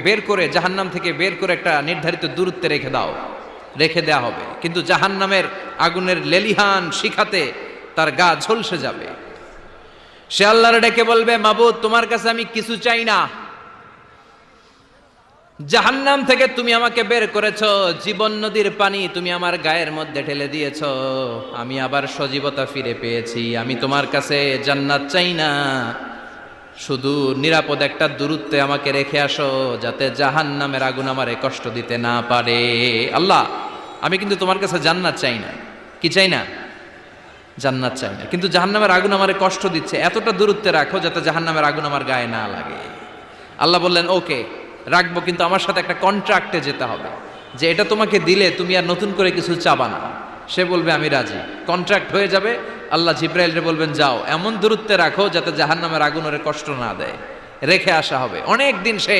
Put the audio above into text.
বের করে জাহান্নাম থেকে বের করে একটা নির্ধারিত দূরত্বে রেখে দাও, রেখে দেয়া হবে। কিন্তু জাহান্নামের আগুনের লেলিহান শিখাতে তার গা ঝলসে যাবে। সে আল্লাহর ডেকে বলবে, মাবুদ তোমার কাছে আমি কিছু চাই না, জাহান্নাম থেকে তুমি আমাকে বের করেছো, জীবন নদীর পানি তুমি আমার গায়ের মধ্যে ঢেলে দিয়েছো, আমি আবার সজীবতা ফিরে পেয়েছি। আমি তোমার কাছে জান্নাত চাই না, শুধু নিরাপদ একটা দূরত্বে আমাকে রেখে আসো, যাতে জাহান্নামের আগুন আমারে কষ্ট দিতে না পারে। আল্লাহ, আমি কিন্তু তোমার কাছে জান্নাত চাই না। কি চাই না? জান্নাত চাই না, কিন্তু জাহান্নামের আগুন আমারে কষ্ট দিচ্ছে, এতটা দূরত্বে রাখো যাতে জাহান্নামের আগুন আমার গায়ে না লাগে। আল্লাহ বললেন, ওকে রাখবো, কিন্তু আমার সাথে একটা কন্ট্রাক্টে যেতে হবে, যে এটা তোমাকে দিলে তুমি আর নতুন করে কিছু চাবা না। সে বলবে আমি রাজি, কন্ট্রাক্ট হয়ে যাবে। আল্লাহ জিব্রাইলকে বলবেন, যাও এমন দূরত্বে রাখো যাতে জাহান্নামের আগুন ওরে কষ্ট না দেয়। রেখে আসা হবে। অনেক দিন সে